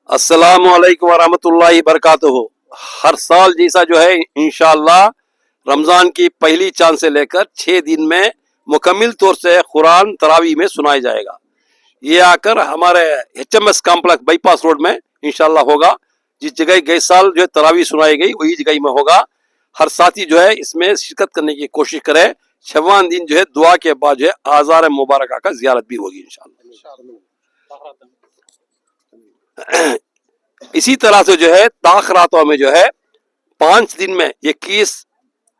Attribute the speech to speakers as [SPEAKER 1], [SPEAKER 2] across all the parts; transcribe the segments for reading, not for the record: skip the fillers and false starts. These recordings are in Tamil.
[SPEAKER 1] अस्सलाम वालेकुम वरहमतुल्लाहि बरकातुहू। हर साल जैसा जो है इंशाअल्लाह रमज़ान की पहली चांद से लेकर 6 दिन में मुकम्मल तौर से कुरान तरावी में सुनाया जाएगा। ये आकर हमारे HMS कॉम्प्लेक्स बाईपास रोड में इंशाअल्लाह होगा। जिस जगह गए साल जो है तरावी सुनाई गई वही जगह में होगा। हर साथी जो है इसमें शिरकत करने की कोशिश करे। 6वां दिन जो है दुआ के बाद जो है आज़ार मुबारक का ज़ियारत भी होगी इंशाअल्लाह। इसी तरह से जो है ताखरातों में जो है 5 दिन में 21,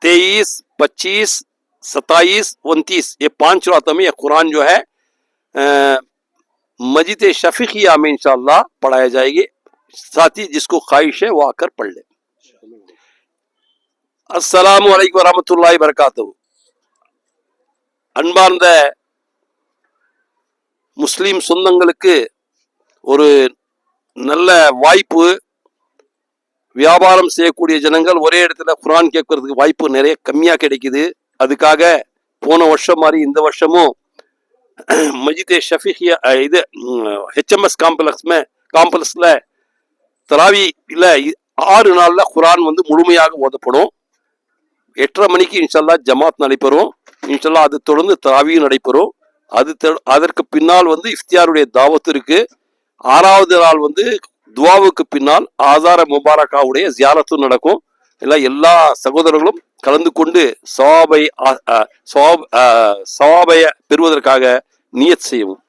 [SPEAKER 1] 23, 25, 27, 29 ये 5 रातों में ये कुरान जो है मस्जिद शफीकिया में इंशाअल्लाह पढ़ाया जाएगी। साथी जिसको ख्वाहिश है वो आकर पढ़ ले। अस्सलामु अलैकुम வரஹ்மத்துல்லாஹி வபரகாத்துஹு। அன்பார்ந்த முஸ்லிம் சொந்தங்களுக்கு ஒரு நல்ல வாய்ப்பு. வியாபாரம் செய்யக்கூடிய ஜனங்கள் ஒரே இடத்துல குரான் கேட்கறதுக்கு வாய்ப்பு நிறைய கம்மியா கிடைக்குது. அதுக்காக போன வருஷம் மாதிரி இந்த வருஷமும் மஸ்ஜித் ஷஃபீகியா இது HMS காம்ப்ளெக்ஸ்ல தராவில 6 நாள்ல குரான் வந்து முழுமையாக ஓதப்படும். 8:30 மணிக்கு இன்ஷால்லா ஜமாத் நடைபெறும். இன்ஷால்லா அது தொடர்ந்து தராவியும் நடைபெறும். அதற்கு பின்னால் வந்து இஃப்தியாருடைய தாவத்து இருக்கு. 6வது நாள் வந்து துவாவுக்கு பின்னால் ஆசார முபாரக்காவுடைய ஜியாரத்தும் நடக்கும். எல்லா சகோதரர்களும் கலந்து கொண்டு சவாபை பெறுவதற்காக நியத் செய்யவும்.